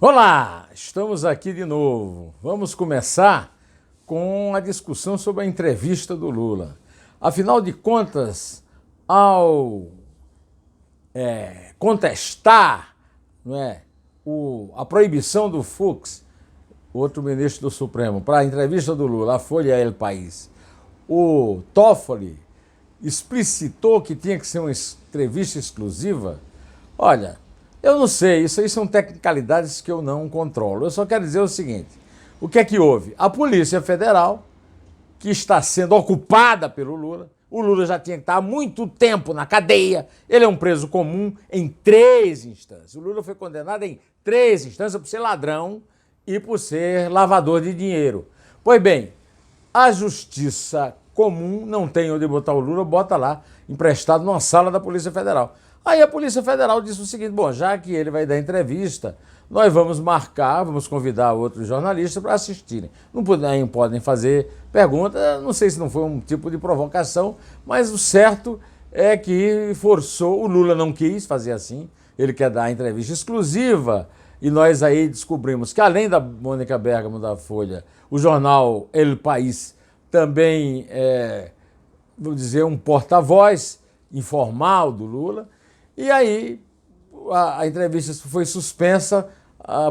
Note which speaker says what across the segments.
Speaker 1: Olá, estamos aqui de novo. Vamos começar com a discussão sobre a entrevista do Lula. Afinal de contas, ao contestar, não é, a proibição do Fux, outro ministro do Supremo, para a entrevista do Lula, a Folha El País, o Toffoli explicitou que tinha que ser uma entrevista exclusiva. Olha, eu não sei, isso aí são tecnicalidades que eu não controlo. Eu só quero dizer o seguinte: o que é que houve? A Polícia Federal, que está sendo ocupada pelo Lula, o Lula já tinha que estar há muito tempo na cadeia, ele é um preso comum em 3 instâncias. O Lula foi condenado em 3 instâncias por ser ladrão e por ser lavador de dinheiro. Pois bem, a justiça comum não tem onde botar o Lula, bota lá, emprestado numa sala da Polícia Federal. Aí a Polícia Federal disse o seguinte: bom, já que ele vai dar entrevista, nós vamos marcar, vamos convidar outros jornalistas para assistirem. Não podem fazer perguntas, não sei se não foi um tipo de provocação, mas o certo é que forçou, o Lula não quis fazer assim, ele quer dar entrevista exclusiva, e nós aí descobrimos que além da Mônica Bergamo da Folha, o jornal El País também vou dizer, um porta-voz informal do Lula. E aí a entrevista foi suspensa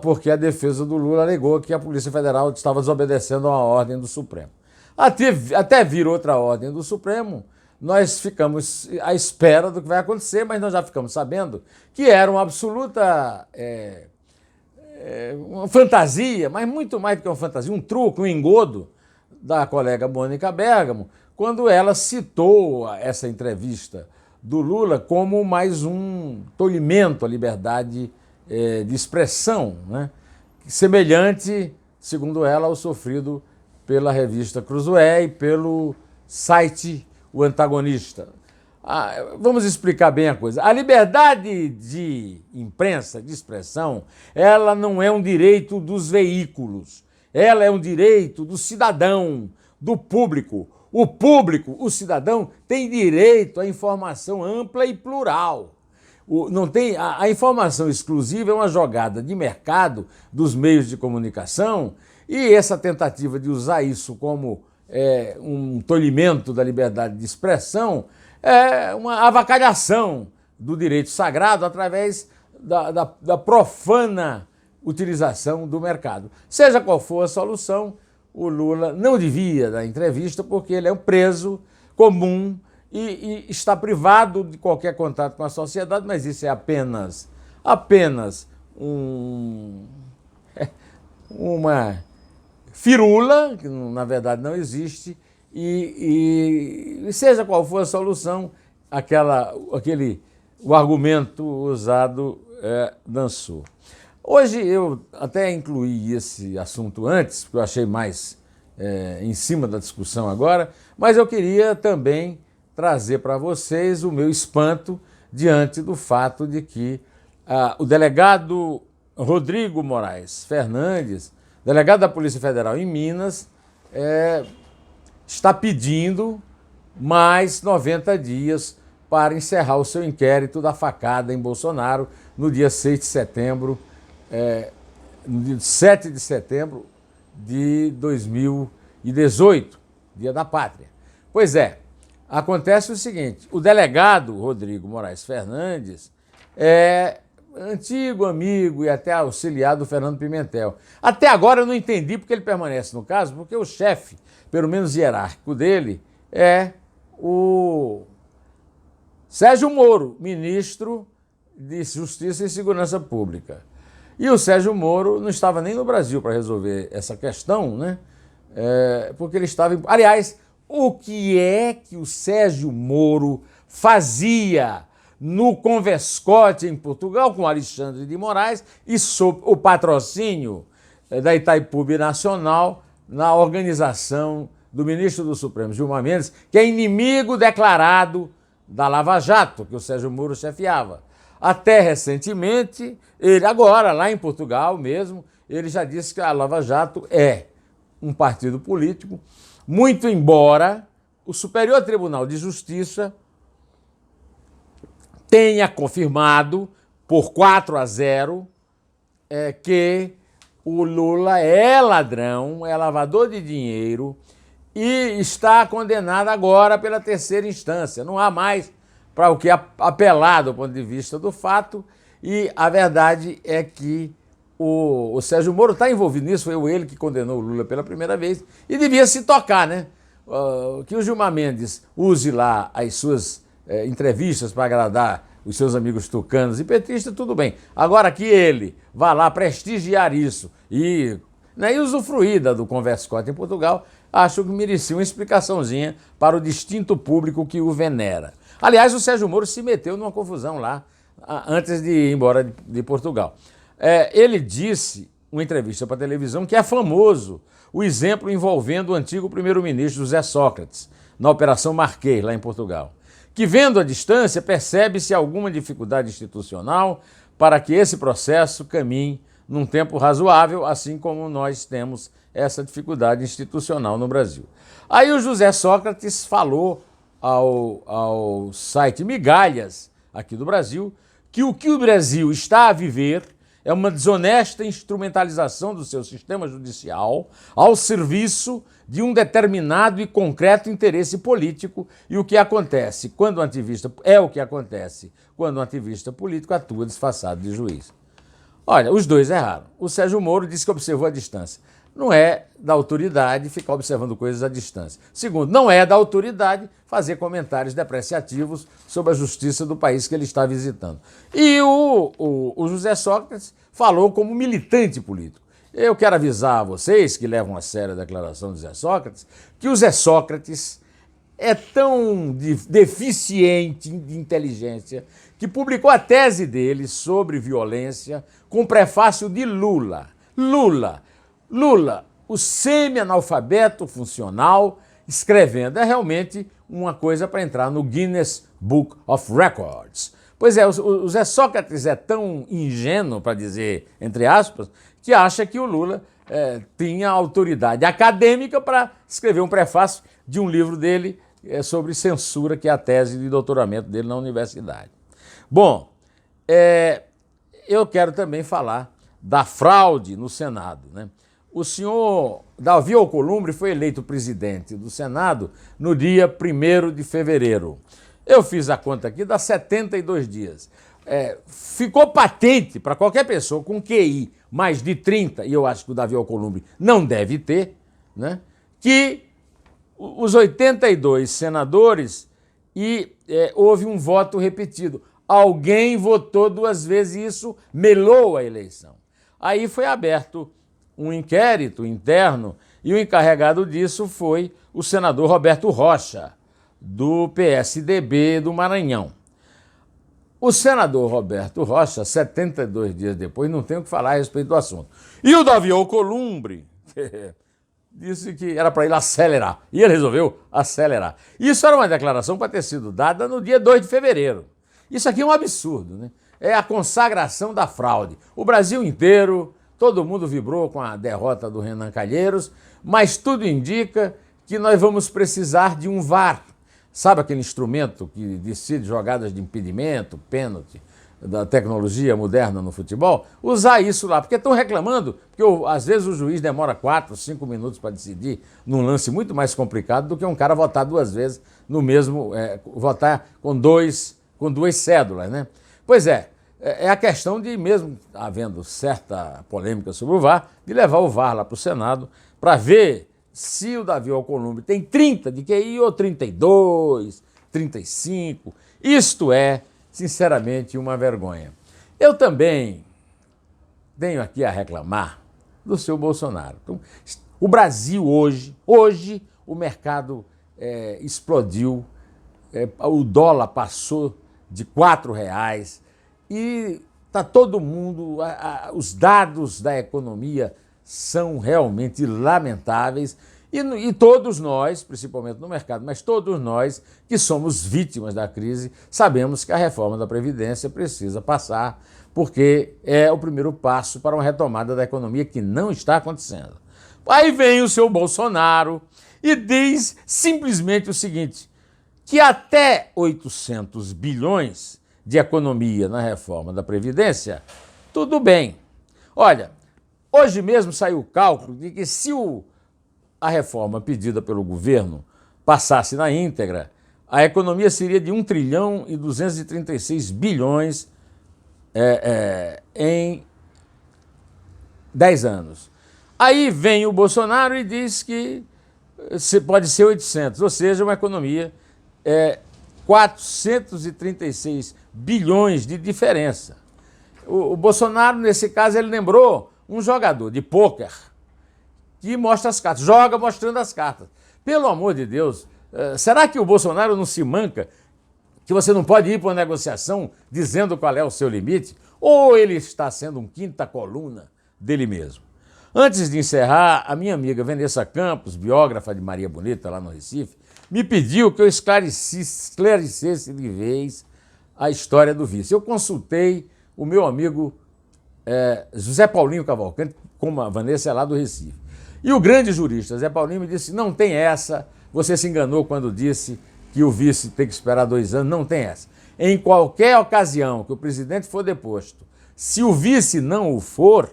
Speaker 1: porque a defesa do Lula alegou que a Polícia Federal estava desobedecendo a uma ordem do Supremo. Até vir outra ordem do Supremo, nós ficamos à espera do que vai acontecer, mas nós já ficamos sabendo que era uma absoluta uma fantasia, mas muito mais do que uma fantasia, um truque, um engodo da colega Mônica Bergamo, quando ela citou essa entrevista do Lula como mais um tolimento à liberdade de expressão, né? Semelhante, segundo ela, ao sofrido pela revista Cruzoé e pelo site O Antagonista. Vamos explicar bem a coisa. A liberdade de imprensa, de expressão, ela não é um direito dos veículos, ela é um direito do cidadão, do público. O público, o cidadão, tem direito à informação ampla e plural. A informação exclusiva é uma jogada de mercado dos meios de comunicação, e essa tentativa de usar isso como um tolimento da liberdade de expressão é uma avacalhação do direito sagrado através da profana utilização do mercado. Seja qual for a solução, o Lula não devia dar entrevista porque ele é um preso comum e está privado de qualquer contato com a sociedade, mas isso é apenas uma firula, que na verdade não existe, e seja qual for a solução, o argumento usado dançou. Hoje eu até incluí esse assunto antes, porque eu achei mais em cima da discussão agora, mas eu queria também trazer para vocês o meu espanto diante do fato de que o delegado Rodrigo Moraes Fernandes, delegado da Polícia Federal em Minas, está pedindo mais 90 dias para encerrar o seu inquérito da facada em Bolsonaro no dia 6 de setembro, no dia 7 de setembro de 2018, Dia da Pátria. Pois é, acontece o seguinte: o delegado Rodrigo Moraes Fernandes é antigo amigo e até auxiliar do Fernando Pimentel. Até agora eu não entendi porque ele permanece no caso, porque o chefe, pelo menos hierárquico dele, é o Sérgio Moro, ministro de Justiça e Segurança Pública. E o Sérgio Moro não estava nem no Brasil para resolver essa questão, né? Porque ele estava... Aliás, o que é que o Sérgio Moro fazia no Convescote em Portugal com Alexandre de Moraes e sob o patrocínio da Itaipu Binacional na organização do ministro do Supremo, Gilmar Mendes, que é inimigo declarado da Lava Jato, que o Sérgio Moro chefiava. Até recentemente, ele agora, lá em Portugal mesmo, ele já disse que a Lava Jato é um partido político, muito embora o Superior Tribunal de Justiça tenha confirmado por 4-0 que o Lula é ladrão, é lavador de dinheiro e está condenado agora pela terceira instância. Não há mais para o que apelar do ponto de vista do fato, e a verdade é que o Sérgio Moro está envolvido nisso, foi ele que condenou o Lula pela primeira vez, e devia se tocar, né? Que o Gilmar Mendes use lá as suas entrevistas para agradar os seus amigos tucanos e petistas, tudo bem. Agora que ele vá lá prestigiar isso e usufruir do Converscott em Portugal, acho que merecia uma explicaçãozinha para o distinto público que o venera. Aliás, o Sérgio Moro se meteu numa confusão lá antes de ir embora de Portugal. Ele disse, uma entrevista para a televisão, que é famoso o exemplo envolvendo o antigo primeiro-ministro José Sócrates, na Operação Marquês, lá em Portugal, que vendo a distância percebe-se alguma dificuldade institucional para que esse processo caminhe num tempo razoável, assim como nós temos essa dificuldade institucional no Brasil. Aí o José Sócrates falou ao site Migalhas, aqui do Brasil, que o Brasil está a viver é uma desonesta instrumentalização do seu sistema judicial ao serviço de um determinado e concreto interesse político, e o que acontece quando um ativista político atua disfarçado de juiz. Olha, os dois erraram. O Sérgio Moro disse que observou a distância. Não é da autoridade ficar observando coisas à distância. Segundo, não é da autoridade fazer comentários depreciativos sobre a justiça do país que ele está visitando. E o José Sócrates falou como militante político. Eu quero avisar a vocês, que levam a sério a declaração do Zé Sócrates, que o Zé Sócrates é tão deficiente de inteligência que publicou a tese dele sobre violência com prefácio de Lula. Lula, o semi-analfabeto funcional, escrevendo. É realmente uma coisa para entrar no Guinness Book of Records. Pois é, o Zé Sócrates é tão ingênuo, para dizer entre aspas, que acha que o Lula tinha autoridade acadêmica para escrever um prefácio de um livro dele sobre censura, que é a tese de doutoramento dele na universidade. Bom, eu quero também falar da fraude no Senado, né? O senhor Davi Alcolumbre foi eleito presidente do Senado no dia 1º de fevereiro. Eu fiz a conta aqui, dá 72 dias. Ficou patente para qualquer pessoa com QI mais de 30, e eu acho que o Davi Alcolumbre não deve ter, né, que os 82 senadores houve um voto repetido. Alguém votou 2 vezes e isso melou a eleição. Aí foi aberto um inquérito interno e o encarregado disso foi o senador Roberto Rocha, do PSDB do Maranhão. O senador Roberto Rocha, 72 dias depois, não tem o que falar a respeito do assunto. E o Davi Alcolumbre disse que era para ele acelerar. E ele resolveu acelerar. Isso era uma declaração para ter sido dada no dia 2 de fevereiro. Isso aqui é um absurdo, né? É a consagração da fraude. O Brasil inteiro, todo mundo vibrou com a derrota do Renan Calheiros, mas tudo indica que nós vamos precisar de um VAR. Sabe aquele instrumento que decide jogadas de impedimento, pênalti, da tecnologia moderna no futebol? Usar isso lá, porque estão reclamando, porque às vezes o juiz demora 4, 5 minutos para decidir num lance muito mais complicado do que um cara votar 2 vezes no mesmo, votar com 2 cédulas, né? Pois é a questão de, mesmo havendo certa polêmica sobre o VAR, de levar o VAR lá para o Senado para ver se o Davi Alcolumbre tem 30 de QI ou 32, 35. Isto é, sinceramente, uma vergonha. Eu também tenho aqui a reclamar do seu Bolsonaro. Então, o Brasil hoje o mercado explodiu, o dólar passou de R$4 e está todo mundo, os dados da economia são realmente lamentáveis e todos nós, principalmente no mercado, mas todos nós que somos vítimas da crise, sabemos que a reforma da Previdência precisa passar, porque é o primeiro passo para uma retomada da economia que não está acontecendo. Aí vem o seu Bolsonaro e diz simplesmente o seguinte, que até 800 bilhões de economia na reforma da Previdência, tudo bem. Olha, hoje mesmo saiu o cálculo de que se a reforma pedida pelo governo passasse na íntegra, a economia seria de 1 trilhão e 236 bilhões em 10 anos. Aí vem o Bolsonaro e diz que pode ser 800, ou seja, uma economia 436 bilhões de diferença. O Bolsonaro, nesse caso, ele lembrou um jogador de pôquer que mostra as cartas, joga mostrando as cartas. Pelo amor de Deus, será que o Bolsonaro não se manca que você não pode ir para uma negociação dizendo qual é o seu limite? Ou ele está sendo um quinta coluna dele mesmo? Antes de encerrar, a minha amiga Vanessa Campos, biógrafa de Maria Bonita lá no Recife, me pediu que eu esclarecesse de vez a história do vice. Eu consultei o meu amigo José Paulinho Cavalcante, como a Vanessa é lá do Recife. E o grande jurista José Paulinho me disse, não tem essa, você se enganou quando disse que o vice tem que esperar 2 anos, não tem essa. Em qualquer ocasião que o presidente for deposto, se o vice não o for,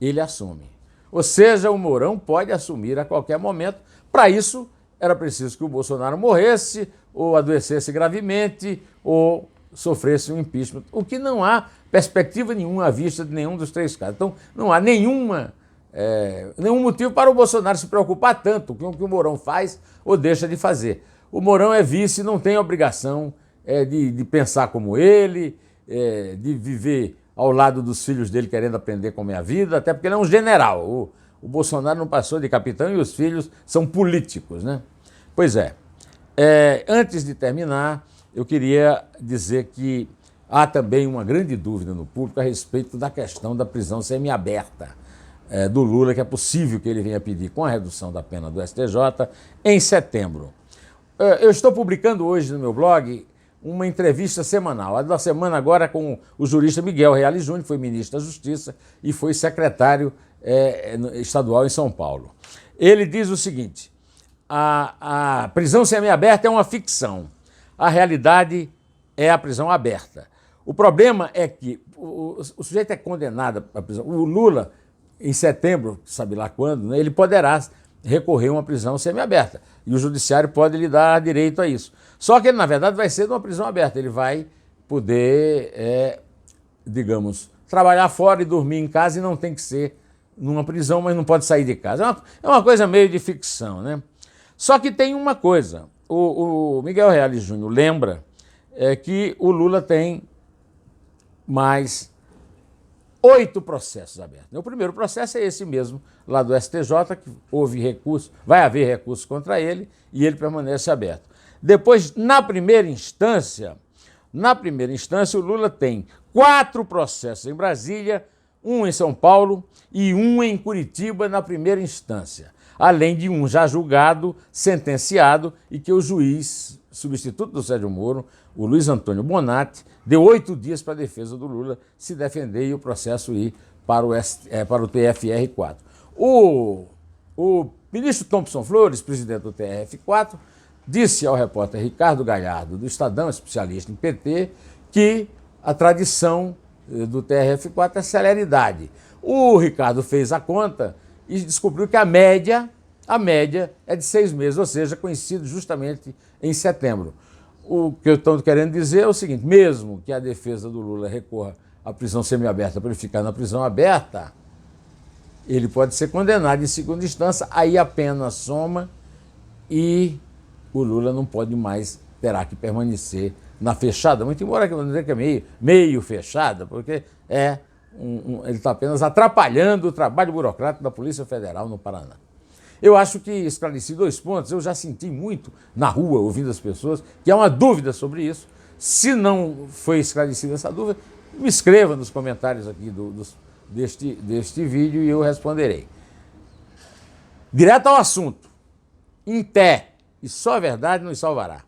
Speaker 1: ele assume. Ou seja, o Mourão pode assumir a qualquer momento. Para isso, era preciso que o Bolsonaro morresse, ou adoecesse gravemente, ou sofresse um impeachment, o que não há perspectiva nenhuma à vista de nenhum dos 3 casos. Então, não há nenhum motivo para o Bolsonaro se preocupar tanto com o que o Mourão faz ou deixa de fazer. O Mourão é vice, não tem obrigação de pensar como ele, de viver ao lado dos filhos dele querendo aprender como é a vida, até porque ele é um general. O Bolsonaro não passou de capitão e os filhos são políticos, né? Pois é. Antes de terminar, eu queria dizer que há também uma grande dúvida no público a respeito da questão da prisão semiaberta do Lula, que é possível que ele venha pedir com a redução da pena do STJ em setembro. Eu estou publicando hoje no meu blog uma entrevista semanal, a da semana agora com o jurista Miguel Reale Júnior, que foi ministro da Justiça e foi secretário estadual em São Paulo. Ele diz o seguinte, a prisão semiaberta é uma ficção, a realidade é a prisão aberta. O problema é que o sujeito é condenado à prisão. O Lula, em setembro, sabe lá quando, né, ele poderá recorrer a uma prisão semiaberta. E o judiciário pode lhe dar direito a isso. Só que ele, na verdade, vai ser uma prisão aberta. Ele vai poder, digamos, trabalhar fora e dormir em casa e não tem que ser numa prisão, mas não pode sair de casa. É uma coisa meio de ficção, né? Só que tem uma coisa. O Miguel Reale Júnior lembra que o Lula tem mais 8 processos abertos. O primeiro processo é esse mesmo, lá do STJ, que houve recurso, vai haver recurso contra ele e ele permanece aberto. Depois, na primeira instância, o Lula tem 4 processos em Brasília, 1 em São Paulo e 1 em Curitiba na primeira instância, além de 1 já julgado, sentenciado e que o juiz substituto do Sérgio Moro, o Luiz Antônio Bonatti, deu 8 dias para a defesa do Lula se defender e o processo ir para o TFR4. O ministro Thompson Flores, presidente do TRF4, disse ao repórter Ricardo Galhardo, do Estadão, especialista em PT, que a tradição do TRF4 é celeridade. O Ricardo fez a conta e descobriu que a média é de 6 meses, ou seja, coincide justamente em setembro. O que eu estou querendo dizer é o seguinte, mesmo que a defesa do Lula recorra à prisão semiaberta para ele ficar na prisão aberta, ele pode ser condenado em segunda instância, aí a pena soma e o Lula não pode mais, terá que permanecer na fechada, muito embora eu não dizer que é meio fechada, porque ele está apenas atrapalhando o trabalho burocrático da Polícia Federal no Paraná. Eu acho que esclareci 2 pontos, eu já senti muito na rua, ouvindo as pessoas, que há uma dúvida sobre isso. Se não foi esclarecida essa dúvida, me escreva nos comentários aqui deste vídeo e eu responderei. Direto ao assunto, em pé, e só a verdade nos salvará.